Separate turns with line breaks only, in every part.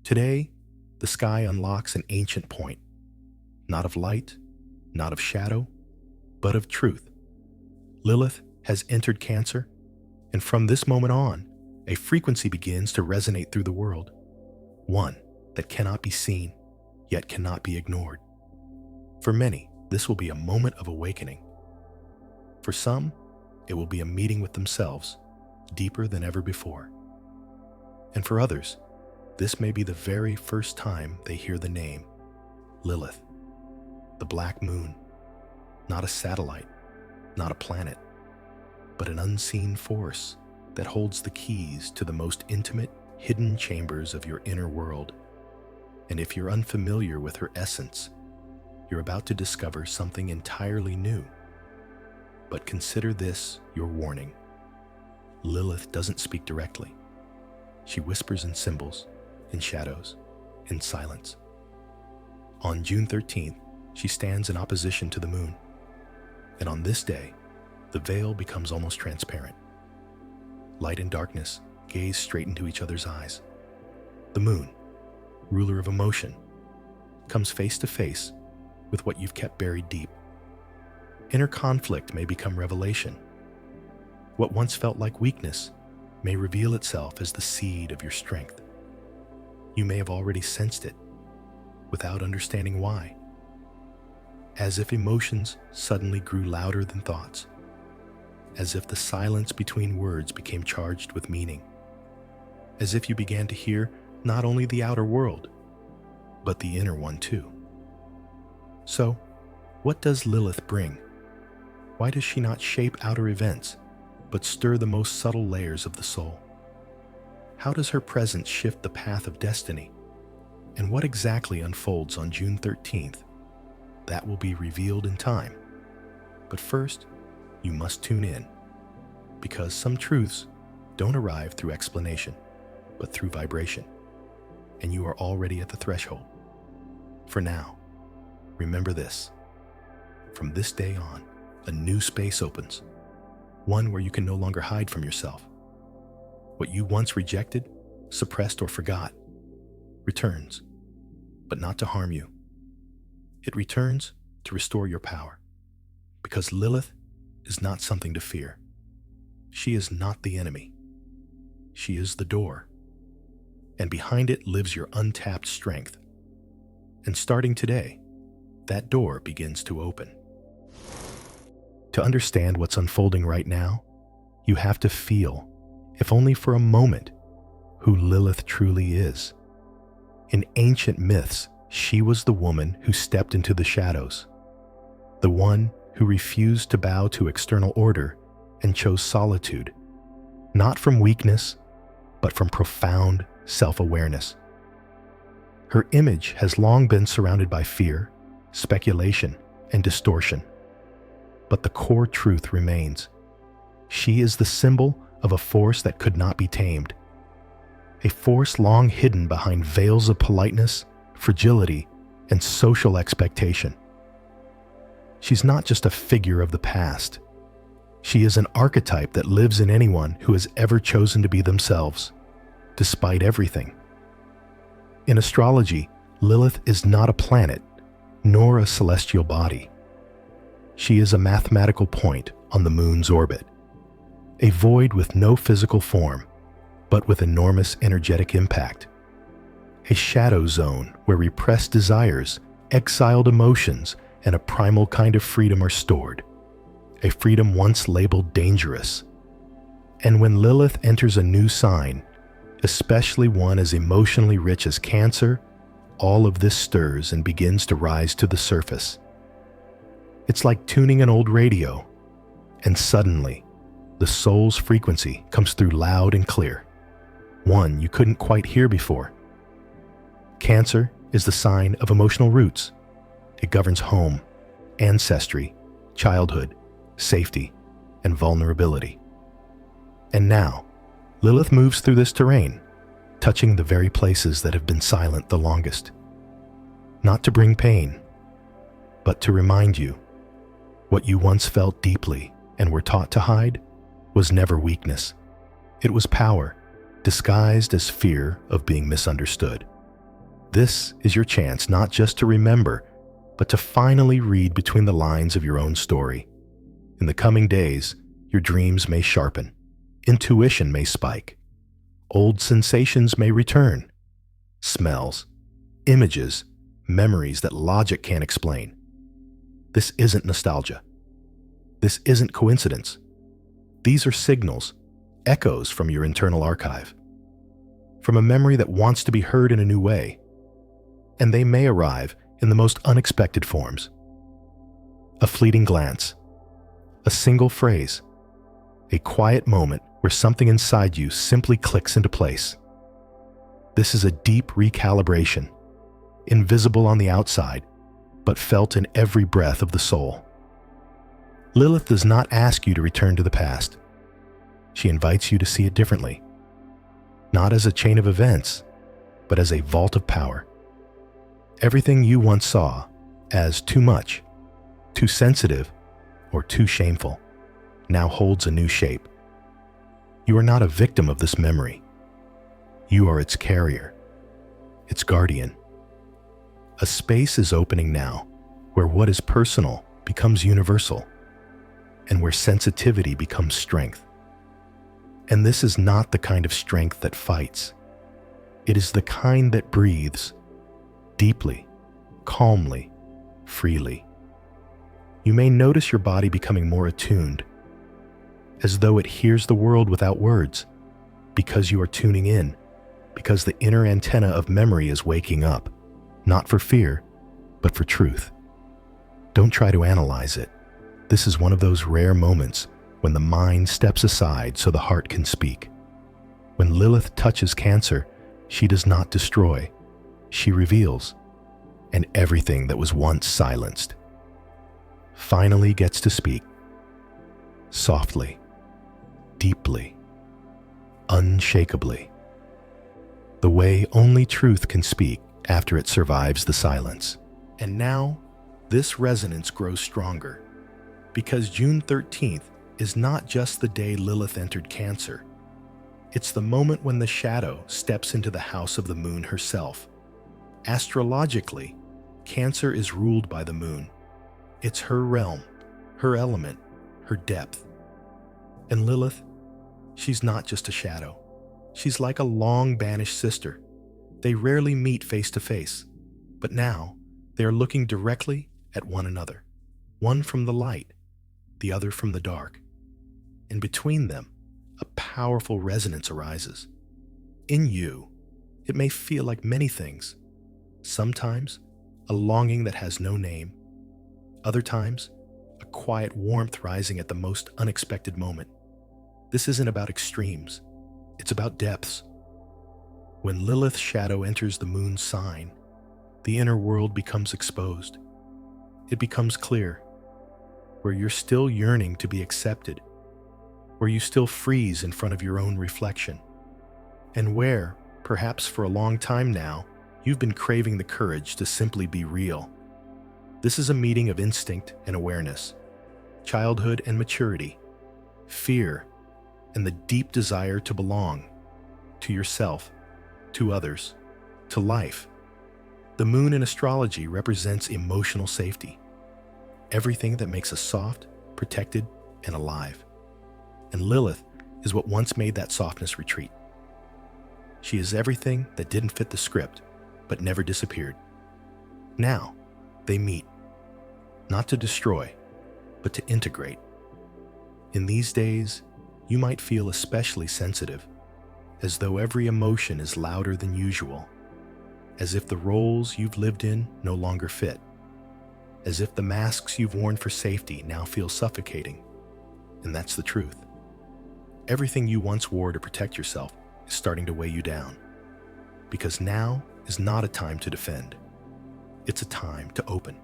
Today, the sky unlocks an ancient point, not of light, not of shadow, but of truth. Lilith has entered Cancer, and from this moment on, a frequency begins to resonate through the world, one that cannot be seen, yet cannot be ignored. For many, this will be a moment of awakening. For some, it will be a meeting with themselves, deeper than ever before. And for others, this may be the very first time they hear the name Lilith, the Black Moon, not a satellite, not a planet, but an unseen force that holds the keys to the most intimate, hidden chambers of your inner world. And if you're unfamiliar with her essence, you're about to discover something entirely new. But consider this your warning. Lilith doesn't speak directly. She whispers in symbols, in shadows, in silence. On June 13th, she stands in opposition to the moon. And on this day, the veil becomes almost transparent. Light and darkness gaze straight into each other's eyes. The moon, ruler of emotion, comes face to face with what you've kept buried deep. Inner conflict may become revelation. What once felt like weakness may reveal itself as the seed of your strength. You may have already sensed it without understanding why. As if emotions suddenly grew louder than thoughts. As if the silence between words became charged with meaning. As if you began to hear not only the outer world, but the inner one too. So, what does Lilith bring? Why does she not shape outer events, but stir the most subtle layers of the soul? How does her presence shift the path of destiny? And what exactly unfolds on June 13th? That will be revealed in time. But first, you must tune in, because some truths don't arrive through explanation, but through vibration. And you are already at the threshold. For now, remember this. From this day on, a new space opens, one where you can no longer hide from yourself. What you once rejected, suppressed, or forgot returns, but not to harm you. It returns to restore your power, because Lilith is not something to fear. She is not the enemy. She is the door, and behind it lives your untapped strength. And starting today, that door begins to open. To understand what's unfolding right now, you have to feel, if only for a moment, who Lilith truly is. In ancient myths, she was the woman who stepped into the shadows, the one who refused to bow to external order and chose solitude, not from weakness, but from profound self-awareness. Her image has long been surrounded by fear, speculation, and distortion. But the core truth remains. She is the symbol of a force that could not be tamed. A force long hidden behind veils of politeness, fragility, and social expectation. She's not just a figure of the past. She is an archetype that lives in anyone who has ever chosen to be themselves, despite everything. In astrology, Lilith is not a planet, nor a celestial body. She is a mathematical point on the moon's orbit, a void with no physical form, but with enormous energetic impact. A shadow zone where repressed desires, exiled emotions, and a primal kind of freedom are stored. A freedom once labeled dangerous. And when Lilith enters a new sign, especially one as emotionally rich as Cancer, all of this stirs and begins to rise to the surface. It's like tuning an old radio, and suddenly, the soul's frequency comes through loud and clear, one you couldn't quite hear before. Cancer is the sign of emotional roots. It governs home, ancestry, childhood, safety, and vulnerability. And now, Lilith moves through this terrain, touching the very places that have been silent the longest. Not to bring pain, but to remind you, what you once felt deeply and were taught to hide was never weakness. It was power, disguised as fear of being misunderstood. This is your chance not just to remember, but to finally read between the lines of your own story. In the coming days, your dreams may sharpen, intuition may spike, old sensations may return, smells, images, memories that logic can't explain. This isn't nostalgia. This isn't coincidence. These are signals, echoes from your internal archive, from a memory that wants to be heard in a new way. And they may arrive in the most unexpected forms. A fleeting glance, a single phrase, a quiet moment where something inside you simply clicks into place. This is a deep recalibration, invisible on the outside, but felt in every breath of the soul. Lilith does not ask you to return to the past. She invites you to see it differently, not as a chain of events, but as a vault of power. Everything you once saw as too much, too sensitive, or too shameful now holds a new shape. You are not a victim of this memory. You are its carrier, its guardian. A space is opening now where what is personal becomes universal, and where sensitivity becomes strength. And this is not the kind of strength that fights. It is the kind that breathes deeply, calmly, freely. You may notice your body becoming more attuned, as though it hears the world without words, because you are tuning in, because the inner antenna of memory is waking up, not for fear, but for truth. Don't try to analyze it. This is one of those rare moments when the mind steps aside so the heart can speak. When Lilith touches Cancer, she does not destroy, she reveals, and everything that was once silenced finally gets to speak, softly, deeply, unshakably, the way only truth can speak after it survives the silence. And now, this resonance grows stronger, because June 13th is not just the day Lilith entered Cancer. It's the moment when the shadow steps into the house of the moon herself. Astrologically, Cancer is ruled by the moon. It's her realm, her element, her depth. And Lilith, she's not just a shadow. She's like a long-banished sister. They rarely meet face to face, but now they are looking directly at one another, one from the light, the other from the dark. And between them, a powerful resonance arises. In you, it may feel like many things. Sometimes, a longing that has no name. Other times, a quiet warmth rising at the most unexpected moment. This isn't about extremes. It's about depths. When Lilith's shadow enters the moon's sign, the inner world becomes exposed. It becomes clear, where you're still yearning to be accepted, where you still freeze in front of your own reflection, and where, perhaps for a long time now, you've been craving the courage to simply be real. This is a meeting of instinct and awareness, childhood and maturity, fear, and the deep desire to belong, to yourself, to others, to life. The moon in astrology represents emotional safety, everything that makes us soft, protected, and alive. And Lilith is what once made that softness retreat. She is everything that didn't fit the script, but never disappeared. Now, they meet, not to destroy, but to integrate. In these days, you might feel especially sensitive, as though every emotion is louder than usual, as if the roles you've lived in no longer fit, as if the masks you've worn for safety now feel suffocating. And that's the truth. Everything you once wore to protect yourself is starting to weigh you down, because now is not a time to defend. It's a time to open,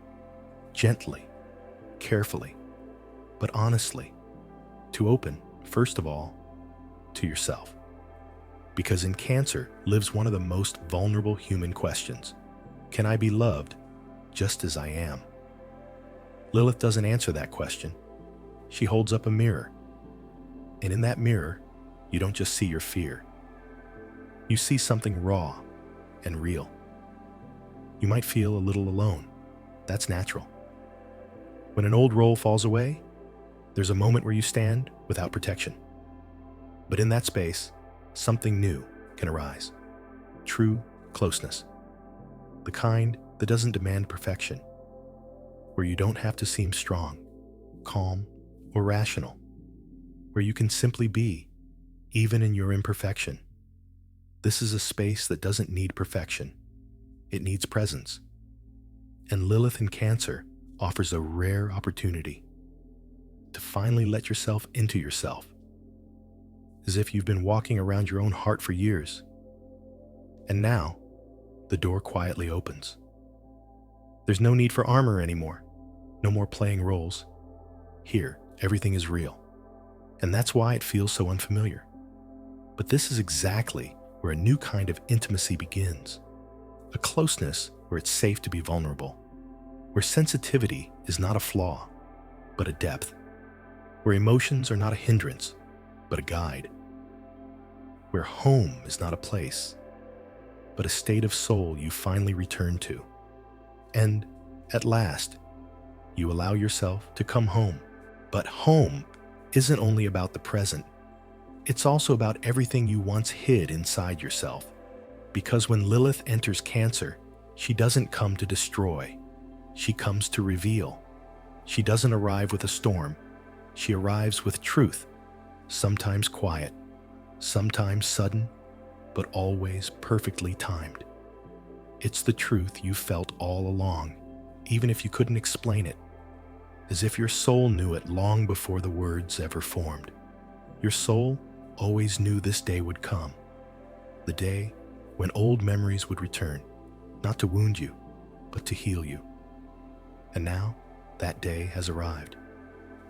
gently, carefully, but honestly, to open, first of all, to yourself. Because in Cancer lives one of the most vulnerable human questions. Can I be loved just as I am? Lilith doesn't answer that question. She holds up a mirror. And in that mirror, you don't just see your fear. You see something raw and real. You might feel a little alone. That's natural. When an old role falls away, there's a moment where you stand without protection. But in that space, something new can arise. True closeness. The kind that doesn't demand perfection, where you don't have to seem strong, calm, or rational, where you can simply be, even in your imperfection. This is a space that doesn't need perfection. It needs presence. And Lilith in Cancer offers a rare opportunity to finally let yourself into yourself, as if you've been walking around your own heart for years. And now, the door quietly opens. There's no need for armor anymore, no more playing roles. Here, everything is real. And that's why it feels so unfamiliar. But this is exactly where a new kind of intimacy begins. A closeness where it's safe to be vulnerable, where sensitivity is not a flaw, but a depth, where emotions are not a hindrance, but a guide, where home is not a place, but a state of soul you finally return to. And at last, you allow yourself to come home. But home isn't only about the present. It's also about everything you once hid inside yourself. Because when Lilith enters Cancer, she doesn't come to destroy. She comes to reveal. She doesn't arrive with a storm. She arrives with truth, sometimes quiet, sometimes sudden, but always perfectly timed. It's the truth you felt all along, even if you couldn't explain it, as if your soul knew it long before the words ever formed. Your soul always knew this day would come, the day when old memories would return, not to wound you, but to heal you. And now, that day has arrived.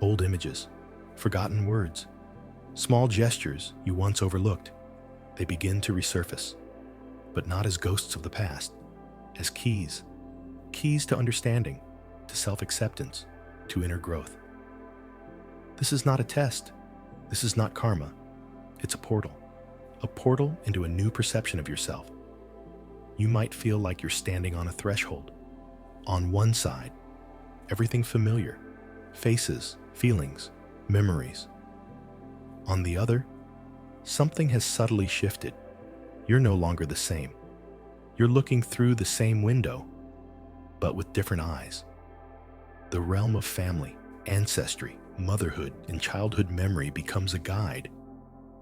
Old images, forgotten words, small gestures you once overlooked, they begin to resurface, but not as ghosts of the past, as keys to understanding, to self-acceptance, to inner growth. This is not a test. This is not karma. It's a portal into a new perception of yourself. You might feel like you're standing on a threshold. On one side, everything familiar, faces, feelings, memories. On the other, something has subtly shifted. You're no longer the same. You're looking through the same window, but with different eyes. The realm of family, ancestry, motherhood, and childhood memory becomes a guide,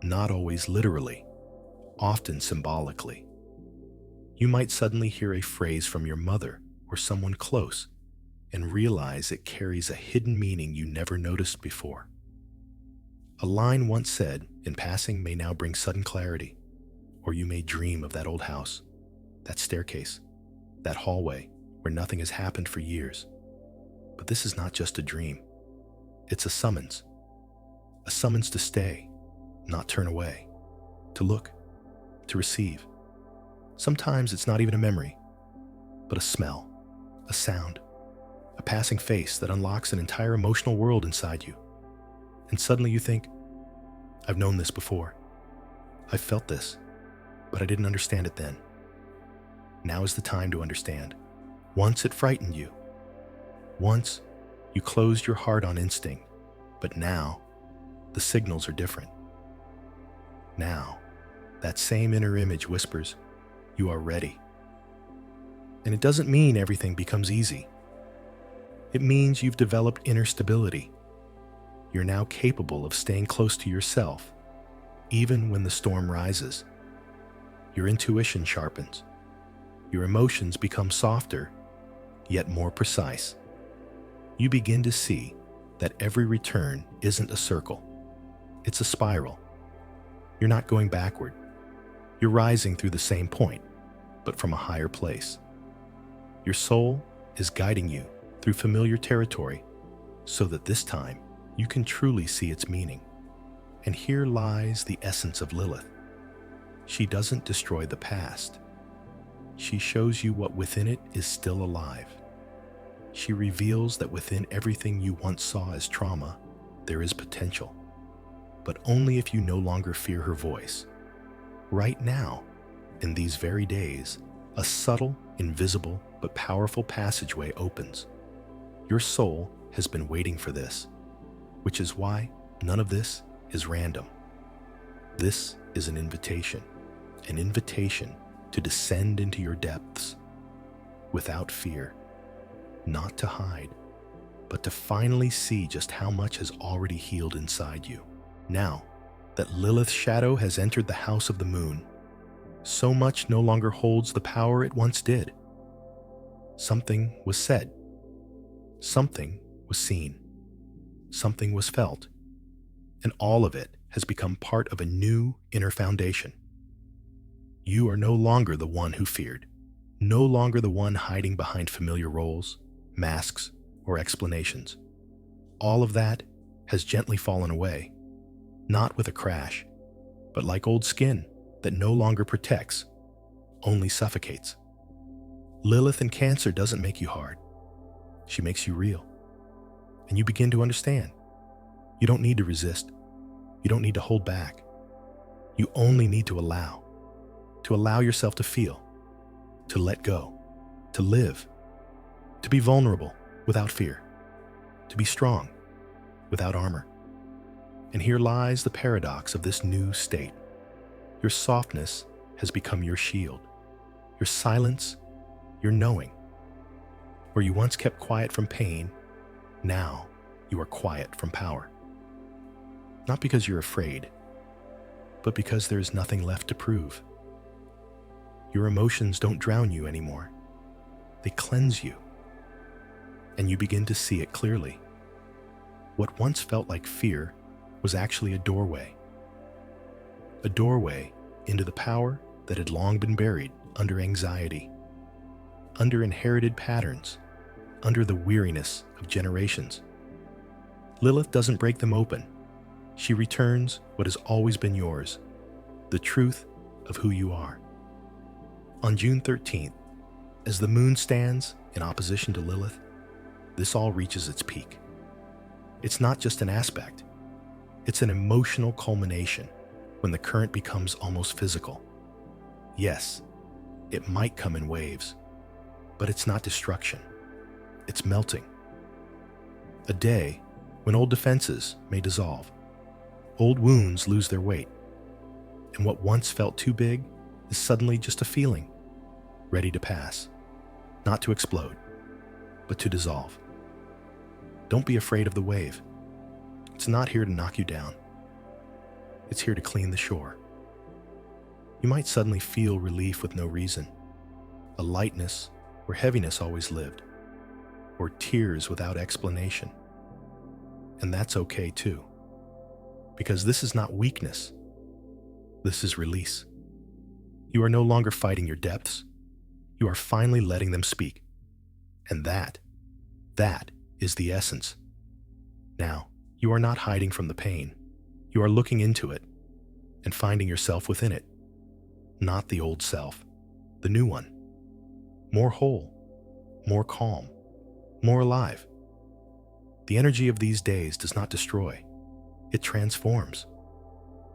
not always literally, often symbolically. You might suddenly hear a phrase from your mother or someone close and realize it carries a hidden meaning you never noticed before. A line once said in passing may now bring sudden clarity, or you may dream of that old house, that staircase, that hallway where nothing has happened for years. But this is not just a dream. It's a summons to stay, not turn away, to look, to receive. Sometimes it's not even a memory, but a smell, a sound, a passing face that unlocks an entire emotional world inside you. And suddenly you think, I've known this before. I've felt this, but I didn't understand it then. Now is the time to understand. Once it frightened you. Once you closed your heart on instinct, but now the signals are different. Now, that same inner image whispers, you are ready. And it doesn't mean everything becomes easy. It means you've developed inner stability. You're now capable of staying close to yourself, even when the storm rises. Your intuition sharpens. Your emotions become softer, yet more precise. You begin to see that every return isn't a circle. It's a spiral. You're not going backward. You're rising through the same point, but from a higher place. Your soul is guiding you through familiar territory so that this time you can truly see its meaning. And here lies the essence of Lilith. She doesn't destroy the past. She shows you what within it is still alive. She reveals that within everything you once saw as trauma, there is potential, but only if you no longer fear her voice. Right now, in these very days, a subtle, invisible but powerful passageway opens. Your soul has been waiting for this, which is why none of this is random. This is an invitation to descend into your depths without fear, not to hide, but to finally see just how much has already healed inside you. Now that Lilith's shadow has entered the house of the moon, so much no longer holds the power it once did. Something was said, something was seen, something was felt, and all of it has become part of a new inner foundation. You are no longer the one who feared, no longer the one hiding behind familiar roles, masks, or explanations. All of that has gently fallen away, not with a crash, but like old skin that no longer protects, only suffocates. Lilith in Cancer doesn't make you hard. She makes you real. And you begin to understand. You don't need to resist. You don't need to hold back. You only need to allow yourself to feel, to let go, to live, to be vulnerable without fear, to be strong without armor. And here lies the paradox of this new state. Your softness has become your shield, your silence, your knowing. Where you once kept quiet from pain, now you are quiet from power. Not because you're afraid, but because there is nothing left to prove. Your emotions don't drown you anymore. They cleanse you. And you begin to see it clearly. What once felt like fear was actually a doorway. A doorway into the power that had long been buried under anxiety, under inherited patterns, under the weariness of generations. Lilith doesn't break them open. She returns what has always been yours, the truth of who you are. On June 13th, as the moon stands in opposition to Lilith, this all reaches its peak. It's not just an aspect. It's an emotional culmination when the current becomes almost physical. Yes, it might come in waves, but it's not destruction. It's melting. A day when old defenses may dissolve, old wounds lose their weight, and what once felt too big is suddenly just a feeling, ready to pass, not to explode, but to dissolve. Don't be afraid of the wave. It's not here to knock you down. It's here to clean the shore. You might suddenly feel relief with no reason, a lightness where heaviness always lived, or tears without explanation. And that's okay too, because this is not weakness. This is release. You are no longer fighting your depths. You are finally letting them speak. And that is the essence. Now, you are not hiding from the pain. You are looking into it and finding yourself within it. Not the old self, the new one. More whole, more calm, more alive. The energy of these days does not destroy. It transforms.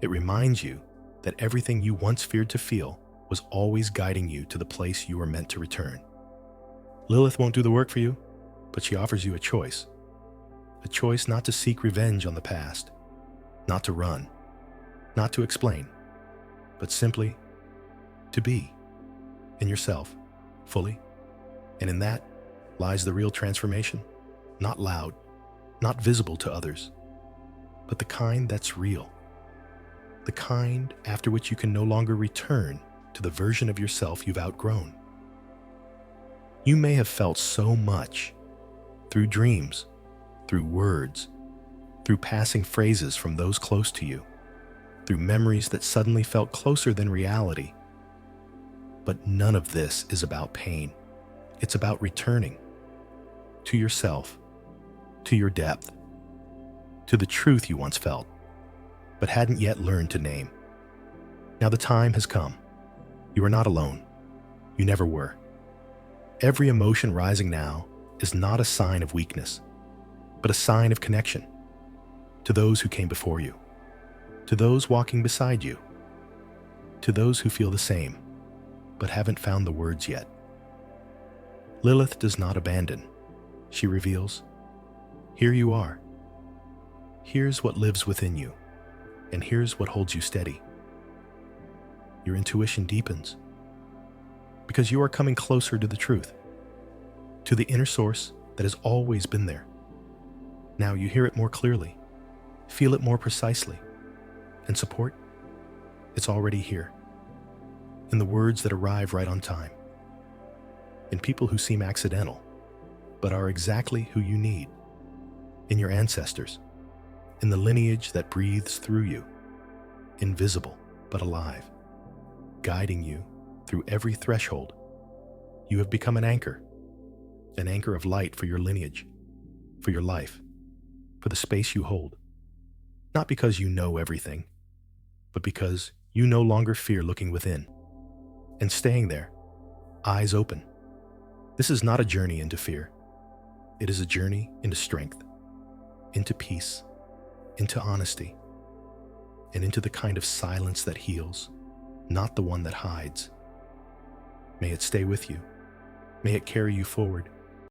It reminds you that everything you once feared to feel was always guiding you to the place you were meant to return. Lilith won't do the work for you, but she offers you a choice. A choice not to seek revenge on the past, not to run, not to explain, but simply to be in yourself fully. And in that lies the real transformation, not loud, not visible to others, but the kind that's real. The kind after which you can no longer return to the version of yourself you've outgrown. You may have felt so much through dreams, through words, through passing phrases from those close to you, through memories that suddenly felt closer than reality. But none of this is about pain. It's about returning to yourself, to your depth, to the truth you once felt, but hadn't yet learned to name. Now the time has come. You are not alone. You never were. Every emotion rising now is not a sign of weakness, but a sign of connection to those who came before you, to those walking beside you, to those who feel the same, but haven't found the words yet. Lilith does not abandon. She reveals, here you are. Here's what lives within you, and here's what holds you steady. Your intuition deepens because you are coming closer to the truth, to the inner source that has always been there. Now you hear it more clearly, feel it more precisely, and support, it's already here, in the words that arrive right on time, in people who seem accidental, but are exactly who you need, in your ancestors, in the lineage that breathes through you, invisible but alive, guiding you through every threshold. You have become an anchor of light for your lineage, for your life, for the space you hold. Not because you know everything, but because you no longer fear looking within and staying there, eyes open. This is not a journey into fear. It is a journey into strength, into peace, into honesty, and into the kind of silence that heals, not the one that hides. May it stay with you. May it carry you forward